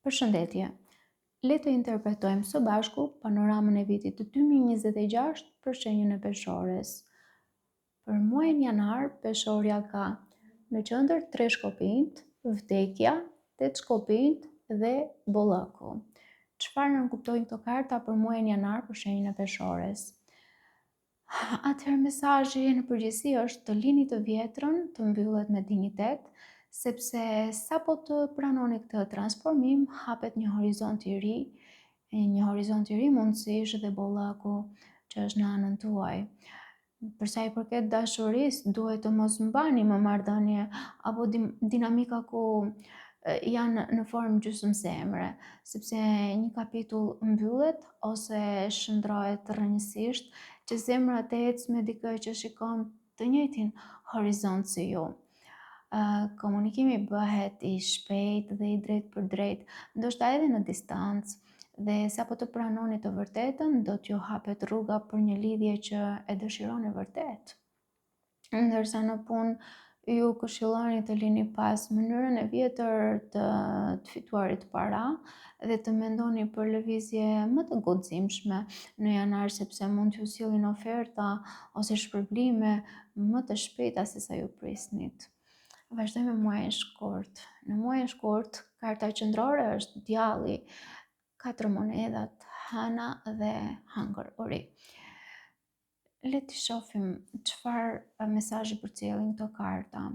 Përshëndetje. Le të interpretojmë së bashku panoramën e vitit 2026 për shenjën e peshores. Për muajin janar, peshorja ka në qendër 3 shkopinjt, vdekja, 8 shkopinjt dhe bollaku. Çfarë nënkuptojnë këto karta për muajin janar për shenjën e peshores? Atëherë mesazhi në përgjithësi është të lini të vjetrën, të mbyllet me dinjitet, sepse sapo të pranoni këtë transformim, hapet një horizont i ri, mundësish dhe bollaku që është në anën tuaj. Për sa i përket dashurisë, duhet të mos mbani më marrëdhënie apo dinamika ku janë në formë gjysmëzemre, sepse një kapitull mbyllet ose shndrohet rrënjësisht që zemra të ecë me dikë që shikon të njëjtin horizont si ju. Komunikimi bëhet i shpejt dhe i drejt për drejt, ndoshta edhe në distancë, dhe sapo të pranoni të vërtetën, do t'ju hapet rruga për një lidhje që e dëshironi vërtet. Ndërsa në punë, ju këshilloni të lini pas mënyrën e vjetër të fituarit para dhe të mendoni për lëvizje më të guximshme në janar, sepse mund t'ju sillin oferta ose shpërblime më të shpejta se sa ju prisnit. Vazhdojmë me muajin shkurt. Në muajin shkurt, karta qendrore është djalli, 4 monedhat, hana dhe hëngër uri. Le të shohim çfarë mesazhi përcjellin këto karta.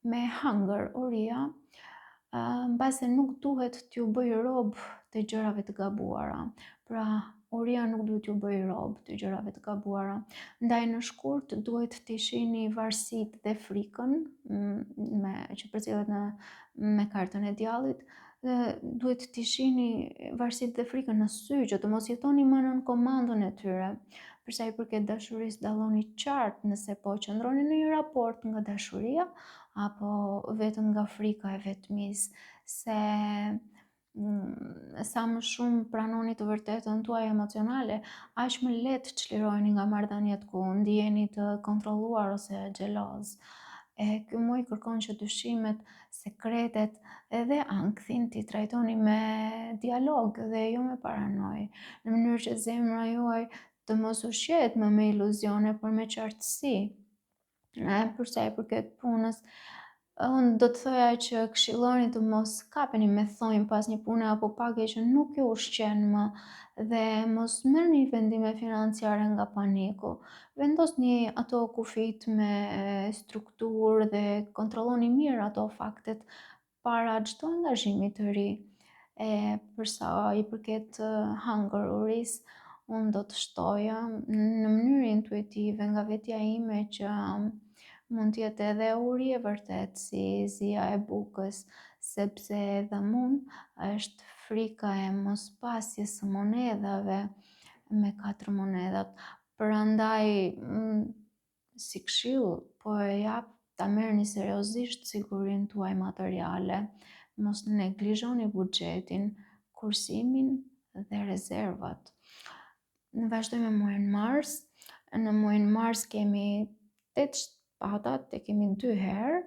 Me hëngër uria, mbase nuk duhet t'ju bëj rob të gjërave të gabuara. Pra, uria nuk duhet t'ju bëj rob të gjërave të gabuara. Ndaj në shkurt duhet t'i shihni varësitë dhe frikën, që përcjellet me kartën e djallit. Duhet t'i shihni varësitë dhe frikën në sy, që të mos jetoni më nën komandën e tyre. Për sa i përket dashurisë, dalloni qartë nëse po qëndroni në një raport nga dashuria apo vetëm nga frika e vetmisë, se sa më shumë pranoni të vërtetën tuaj emocionale, aq më lehtë çliroheni nga marrëdhëniet ku ndiheni të kontrolluar ose xheloz. Ky muaj kërkon që dyshimet, sekretet edhe ankthin t'i trajtoni me dialog dhe jo me paranojë, në mënyrë që zemra juaj të mos ushqehet më me iluzione, por me qartësi. Për sa i përket punës, unë do të thoja që këshilloni të mos kapeni me thonjë pas një pune apo pagë që nuk ju ushqen më, dhe mos merrni vendime financiare nga paniku. Vendosni ato kufit me strukturë dhe kontrolloni mirë ato faktet para çdo angazhimi të ri. Për sa i përket hëngër urisë, unë do të shtoja në mënyrë intuitive nga vetja ime që mund t'jetë edhe uri e vërtet si zia e bukës, sepse edhe mund është frika e mospasjes së monedhave me 4 monedhat. Prandaj, si këshill, po e jap ta merrni seriozisht sigurinë tuaj materiale. Mos neglizhoni buxhetin, kursimin dhe rezervat. Vazhdojmë me muajin mars. Në muajin mars kemi 8 shpatat, e kemi 2 herë,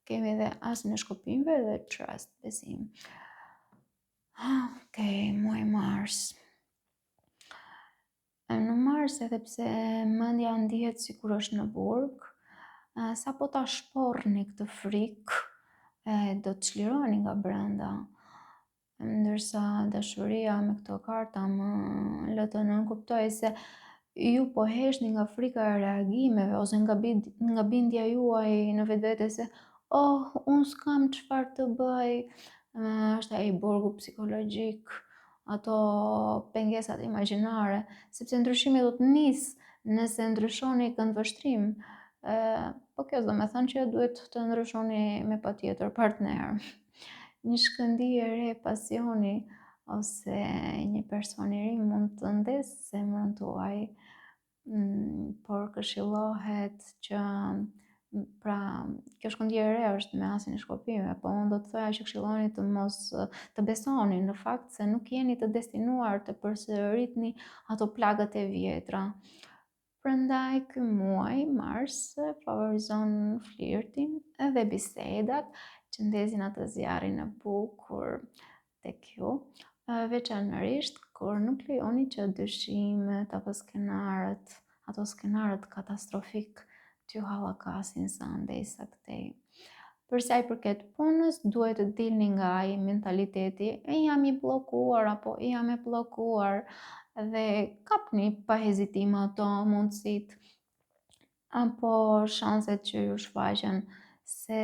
kemi edhe asin e shkopinjve dhe trust, besim. Muaj mars. Në mars, edhe pse mendja ndihet sikur është në burg, sapo ta shporrni këtë frikë, do të çliroheni nga brenda. Ndërsa dashuria me këto karta më lë të nënkuptoj se ju po heshni nga frika e reagimeve ose nga bindja juaj në vetvete se unë s'kam çfarë të bëj. Është ai burgu psikologjik, ato pengesat imagjinare, sepse ndryshimi do të nisë nëse ndryshoni këndvështrim. Po kjo do me thënë që duhet të ndryshoni me patjetër partner. Një shkëndijë e re pasioni ose një person i ri mund të ndesë zemrën tuaj, por këshillohet që kjo shkëndijë e re është me asin e shkopinjve, po unë do të thoja që këshilloni të mos të besoni në fakt se nuk jeni të destinuar të përsëritni ato plagët e vjetra. Prandaj ky muaj mars favorizon flirtin edhe bisedat që ndezin atë zjarrin e bukur, tek ju, veçanërisht kur nuk lejoni që dyshimet apo ato skenarët katastrofik t'ju hallakasin sa ndesa këtej. Për sa i përket punës, duhet të dilni nga ai mentaliteti jam i bllokuar apo jam e bllokuar dhe kapni pa hezitim ato mundësitë apo shanset që ju shfaqen se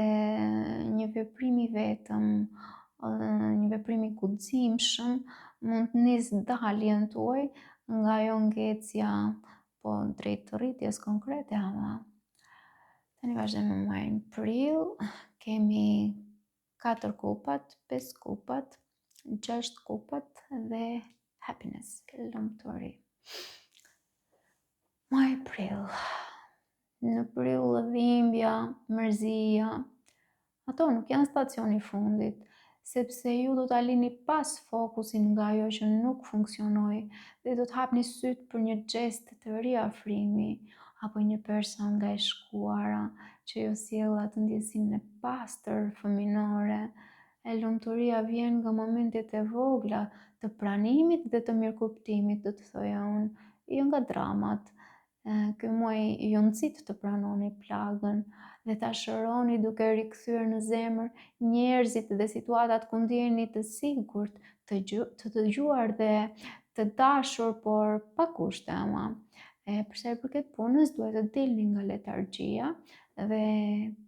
një veprim i vetëm, një veprim i guximshëm mund të nisë daljen tuaj nga ajo ngecja drejt rritjes konkrete ama. Tani vazhdojmë me muajin prill, kemi 4 kupat, 5 kupat, 6 kupat dhe happiness, lumturi. Muaj prill. Në prill dhimbja, mërzia, ato nuk janë stacioni i fundit, sepse ju do ta lini pas fokusin nga ajo që nuk funksionoi dhe do të hapni syt për një xhest të riafrimi apo një person nga e shkuara që ju sjell atë ndjesinë e pastër fëminore. E lumturia vjen nga momentet e vogla të pranimit dhe të mirëkuptimit, do të thoja unë, jo nga dramat. Ky muaj ju nxit të pranoni plagën dhe ta shëroni duke rikthyer në zemër njerëzit dhe situatat ku ndjeheni të sigurt, të dëgjuar dhe të dashur, por pa kushte ama. Për sa i përket punës, duhet të dilni nga letargjia dhe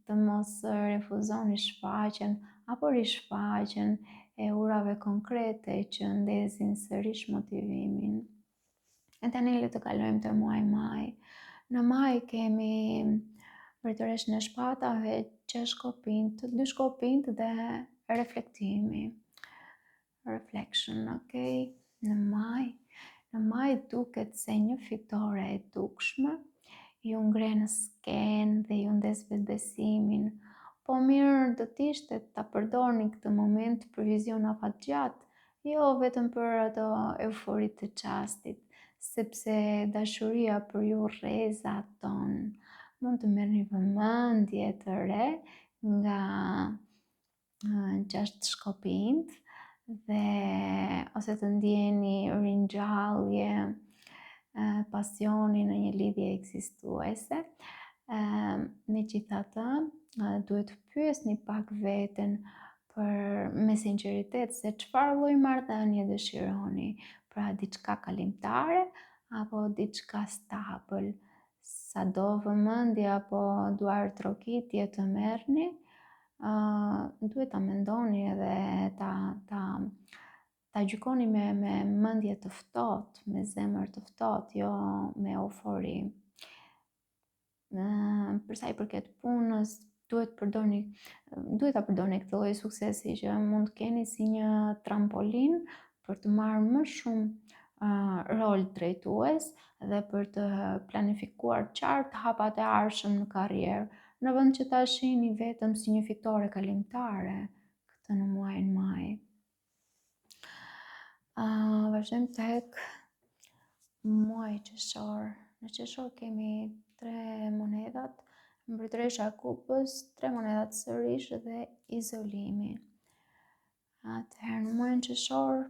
të mos refuzoni shfaqjen apo rishfaqjen e urave konkrete që ndezin sërish motivimin. E tani le të kalojmë te muaji maj. Në maj kemi mbretëreshën e shpatave, 6 shkopinjt, 2 shkopinjt dhe reflektimi. Reflection, okay? Në maj duket se një fitore e dukshme ju ngre në skenë dhe ju ndes vetbesimin. Po mirë do t'ishte ta përdorni këtë moment për vizion afatgjat, jo vetëm për ato euforit të çastit, sepse dashuria për ju rrezaton. Mund të merrni vëmendje të re nga 6 shkopinjt dhe ose të ndjeni ringjallje, pasioni në një lidhje ekzistuese. Megjithatë, duhet të pyesni pak veten me sinqeritet se çfarë lloj marrëdhënie dëshironi, pra diçka kalimtare apo diçka stabël. Sado vëmendje apo duar trokitje të merrni, duhet ta mendoni edhe ta gjykoni me mendje të ftohtë, me zemër të ftohtë, jo me eufori. Për sa i përket punës, duhet ta përdorni këtë lloj suksesi që mund të keni si një trampolin për të marrë më shumë rol drejtues dhe për të planifikuar qartë hapat e ardhshëm në karrierë, në vend që ta shihni vetëm si një fitore kalimtare këtë në muajin maj. Vazhdojmë tek muaji qershor. Në qershor kemi 3 monedat, mbretëresha e kupës, 3 monedat sërish dhe izolimi. Atëherë në muajin qershor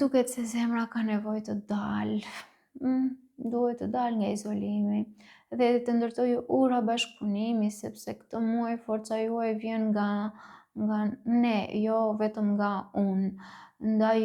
duket se zemra ka nevojë të dalë, duhet të dalë nga izolimi dhe të ndërtojë ura bashkëpunimi, sepse këtë muaj forca juaj vjen nga ne, jo vetëm nga unë. Ndaj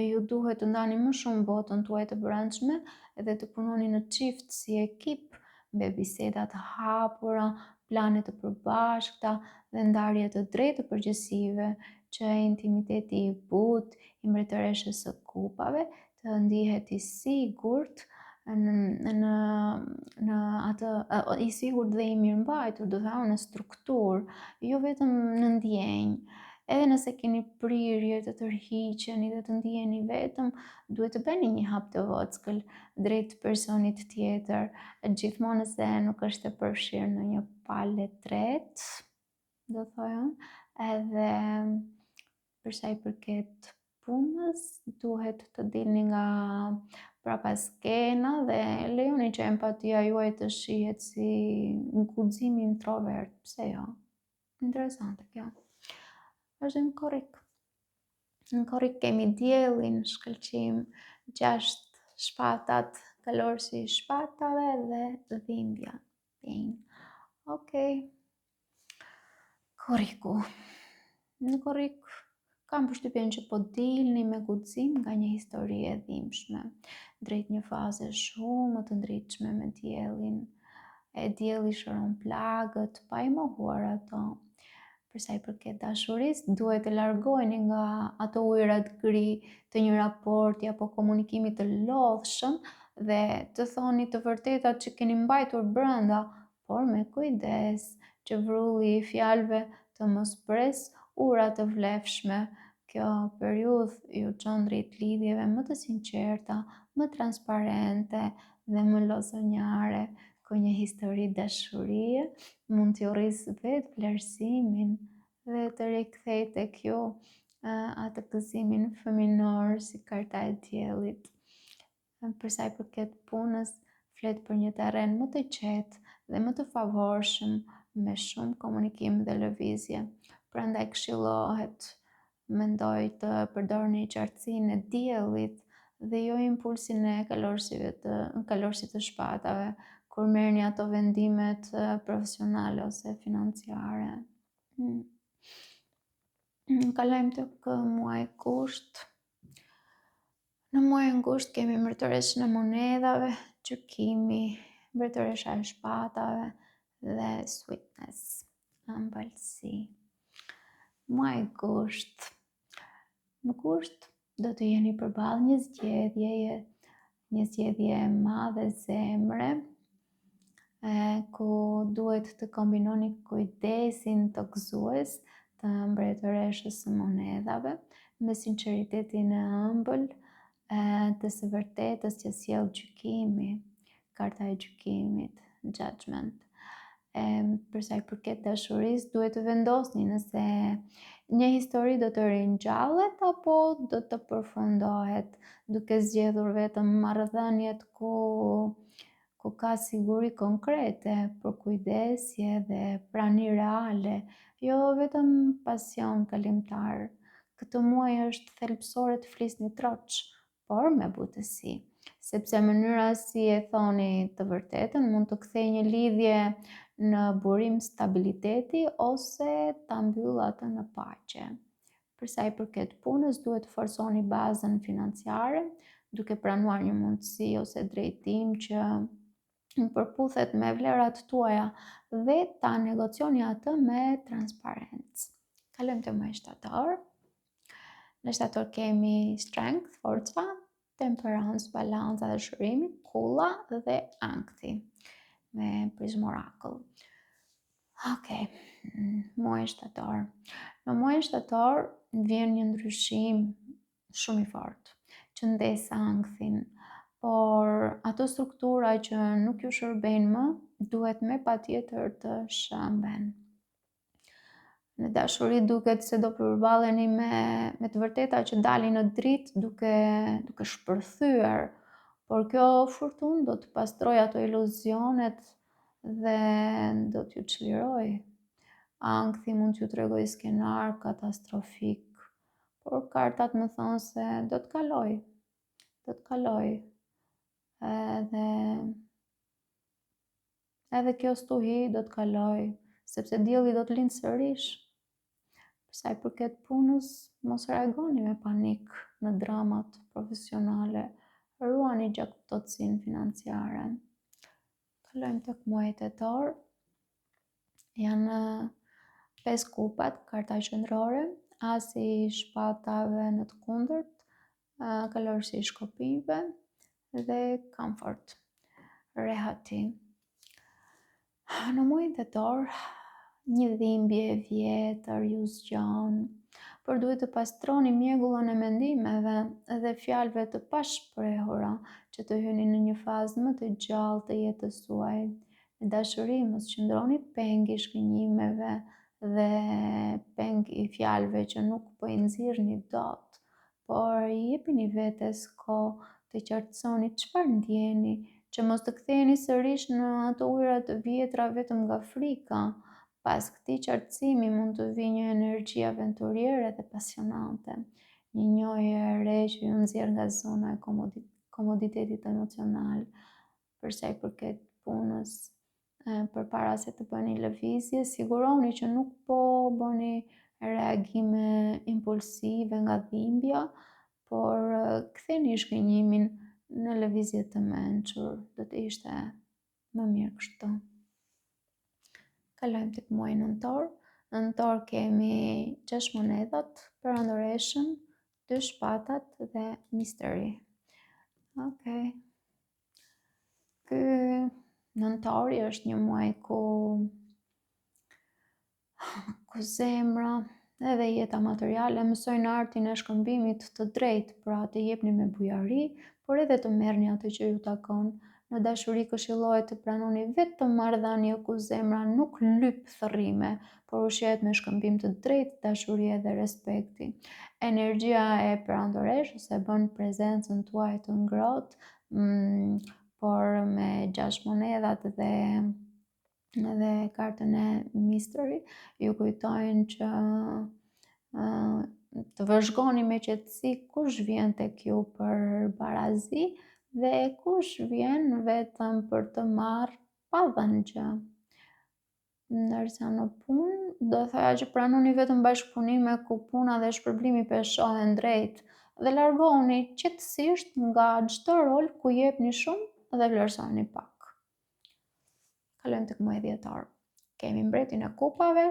ju duhet të ndani më shumë botën tuaj të brendshme dhe të punoni në çift si ekip me biseda të hapura, plane të përbashkëta dhe ndarje të drejtë të përgjegjësive që intimiteti i butë i mbretëreshës së kupave të ndihet i sigurt në atë i sigurt dhe i mirëmbajtur, do të thonë në strukturë, jo vetëm në ndjenjë. Edhe nëse keni prirje të tërhiqeni dhe të ndiheni vetëm, duhet të bëni një hap të vockël drejt personit tjetër, gjithmonë se nuk është e përfshirë në një palë tretë, do thoja, edhe për sa i përket punës, duhet të dilni nga prapa skena dhe lejoni që empatia juaj të shihet si guxim introvert, pse jo? Interesante kjo. Vazhdojmë korrik. Në korrik kemi diellin, shkëlqim, 6 shpatat, kalorësi i shpatave dhe dhimbja. Okej. Korriku. Në korrik kam përshtypjen që po dilni me guxim nga një histori e dhimbshme, drejt një faze shumë më të ndritshme me diellin. E dielli shëron plagët pa i mohuar ato. Për sa i përket dashurisë, duhet të largoheni nga ato ujërat gri të një raporti apo komunikimi të lodhshëm dhe të thoni të vërtetat që keni mbajtur brenda, por me kujdes, që vrulli i fjalëve të mos pres ura të vlefshme. Kjo periudhë ju çon drejt lidhjeve më të sinqerta, më transparente dhe më lozonjare, ku një histori dashurie mund t'ju rrisë vetë vlerësimin dhe të rikthej tek ju atë gëzimin fëminor si karta e diellit. Për sa i përket punës, flet për një terren më të qetë dhe më të favorshëm me shumë komunikim dhe lëvizje. Prandaj këshillohet, mendoj të përdorni qartësinë e diellit dhe jo impulsin e kalorësit të shpatave kur merrni ato vendimet profesionale ose financiare. Kalojmë tek muaji gusht. Në muajin gusht kemi mbretëreshën e monedhave, gjykimi, mbretëresha e shpatave dhe sweetness, ëmbëlsi. Muaji gusht. Në gusht do të jeni përballë një zgjedhje e madhe zemre, ku duhet të kombinoni kujdesin të gëzues të mbretëreshës së monedhave me sinqeritetin e ëmbël të së vërtetës që sjell gjykimi, karta e gjykimit, judgment. Për sa i përket dashurisë, duhet të vendosni nëse një histori do të ringjallet apo do të përfundohet, duke zgjedhur vetëm marrëdhëniet ku ka siguri konkrete për kujdesje dhe prani reale, jo vetëm pasion kalimtar. Këtë muaj është thelbësore të flisni troç, por me butësi, sepse mënyra si e thoni të vërtetën mund të kthejë një lidhje në burim stabiliteti ose ta mbyll atë në paqe. Për sa i përket punës, duhet të forsoni bazën financiare, duke pranuar një mundësi ose drejtim që përputhet me vlerat tuaja dhe ta negocioni atë me transparencë. Kalojmë te muaji shtator. Në shtator kemi strength, forca, temperancë, balanca dhe shërimi, kulla dhe ankthi me Prism Oracle. Okej, muaji shtator. Në muajin shtator vjen një ndryshim shumë i fortë që ndes ankthin, por ato struktura që nuk ju shërbejnë më duhet me patjetër të shëmben. Në dashuri duket se do përballeni me të vërteta që dalin në dritë duke shpërthyer, por kjo furtunë do të pastroj ato iluzionet dhe do t'ju çliroj. Ankthi mund t'ju tregoj skenar katastrofik, por kartat më thonë se do të kaloj. Edhe kjo stuhi do të kaloj, sepse dielli do të lindë sërish. Për sa i përket punës, mos reagoni me panik në dramat profesionale, ruani gjaktësinë financiare. Kalojmë tek muaji tetor. Janë 5 kupat, karta qendrore, asi i shpatave në të kundërt, kalorësi i shkopimeve dhe comfort, rehati. Në muajin tetor, një dhimbje e vjetër ju zgjon, por duhet të pastroni mjegullën e mendimeve dhe fjalëve të pashprehura që të hyni në një fazë më të gjallë të jetës suaj. Në dashuri mos qëndroni peng i shkënjimeve dhe peng i fjalëve që nuk po i nxirrni dot, por i jepini vetes kohë të qartësoni çfarë ndjeni, që mos të ktheheni sërish në ato ujëra të vjetra vetëm nga frika. Pas këtij qartësimi mund të vijë një energji aventuriere dhe pasionante. një njohje e re që ju nxjerr nga zona e komoditetit emocional për sa i përket punës. Përpara se të bëni lëvizje, siguroni që nuk po bëni reagime impulsive nga dhimbja, por ktheni shkënjimin në lëvizje të mençur, do të ishte më mirë kështu. Kalojmë tek muaji nëntor. Nëntor kemi 6 monedhat, perandoreshën, 2 shpatat dhe mystery. Okej. Ky nëntori është një muaj ku zemra edhe jeta materiale mësojnë artin e shkëmbimit të drejtë, pra të jepni me bujari, por edhe të merrni atë që ju takon. Në dashuri këshillohet të pranoni vetëm marrëdhënie ku zemra nuk lyp thërrime, por ushqehet me shkëmbim të drejtë, dashuri dhe respekti. Energjia e perandoreshës e bën prezencën tuaj të ngrohtë, por me 6 monedhat dhe kartën e mystery ju kujtojnë që të vëzhgoni me qetësi kush vjen tek ju për barazi dhe kush vjen vetëm për të marrë pa dhënë gjë. Ndërsa në punë do thoya që pranoni vetëm bashkëpunime ku puna dhe shpërblimi peshohen drejt dhe largohuni qetësisht nga çdo rol ku jepni shumë dhe vlerësoni pak. Kalojmë tek muaji dhjetor. Kemi mbretin e kupave,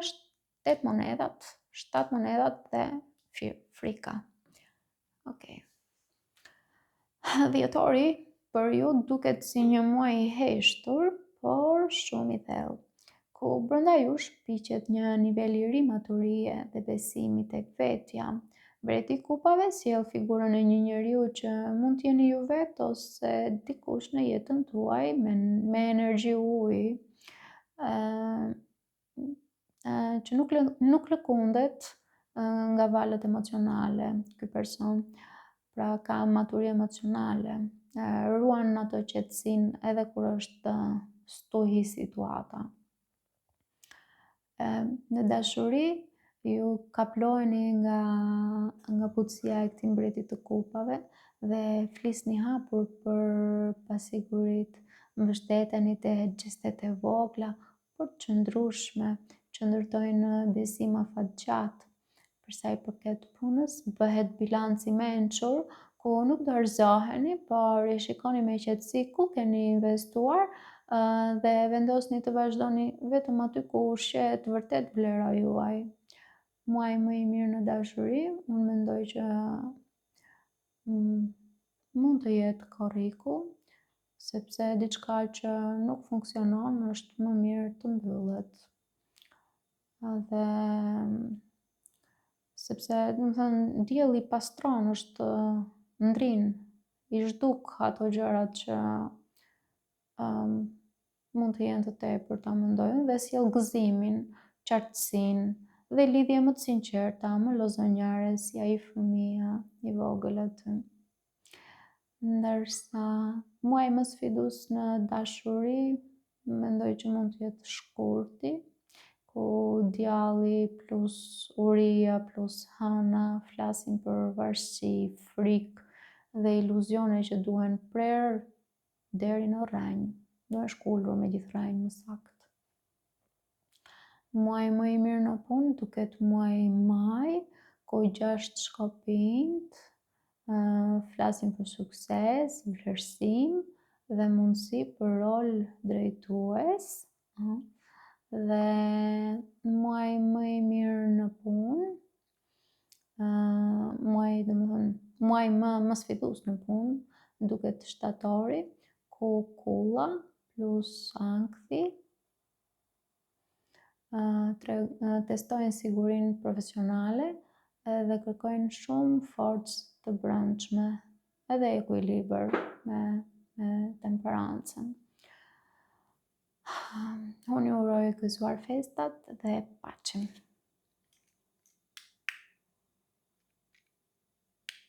8 monedhat, 7 monedhat dhe frika. Okej. Dhjetori për ju duket si një muaj i heshtur, por shumë i thellë, ku brenda jush piqet një nivel i ri maturie dhe besimi tek vetja. Mbreti i kupave sjell figurën e një njeriu që mund të jeni ju vetë ose dikush në jetën tuaj me energji uji, që nuk lëkundet nga valët emocionale ky person. Pra ka maturi emocionale, ruan ato qetësinë edhe kur është stuhi situata. Në dashuri ju kaploheni nga butësia e këtij mbreti të kupave dhe flisni hapur për pasiguritë, mbështeteni te gjestet e vogla, por të qëndrueshme, që ndërtojnë besim afatgjatë. Për sa i përket punës, bëhet bilanci mençur, ku nuk dorëzoheni, por e shikoni me qetësi ku keni investuar dhe vendosni të vazhdoni vetëm aty ku ushqehet vërtet vlera juaj. Muaj më i mirë në dashuri, unë mendoj që mund të jetë korriku, sepse diçka që nuk funksionon është më mirë të mbyllet. Dhe sepse, domethënë, dielli pastron, është ndrin, i zhduk ato gjërat që mund të jenë të tepërta, mendoj unë, dhe sjell gëzimin, qartësinë dhe lidhje më të sinqerta, më lozonjare si ai fëmia i vogël aty. Ndërsa muaji më sfidues në dashuri, mendoj që mund të jetë shkurti, ku djalli plus uria plus hëna flasin për varësi, frikë dhe iluzione që duhen prerë deri në rrenjë, duhen shkullur me gjithë rrenjë më saktë. Muaji më i mirë në punë duket muaji maj, ku 6 shkopinjt flasin për sukses, vlerësim dhe mundësi për rol drejtues. Dhe muaji më i mirë në punë, muaji më sfidues në punë duket shtatori, ku kulla plus ankthi testojnë sigurinë profesionale dhe kërkojnë shumë forcë të brendshme edhe ekuilibër me temperancën. Unë ju uroj gëzuar festat dhe paqen.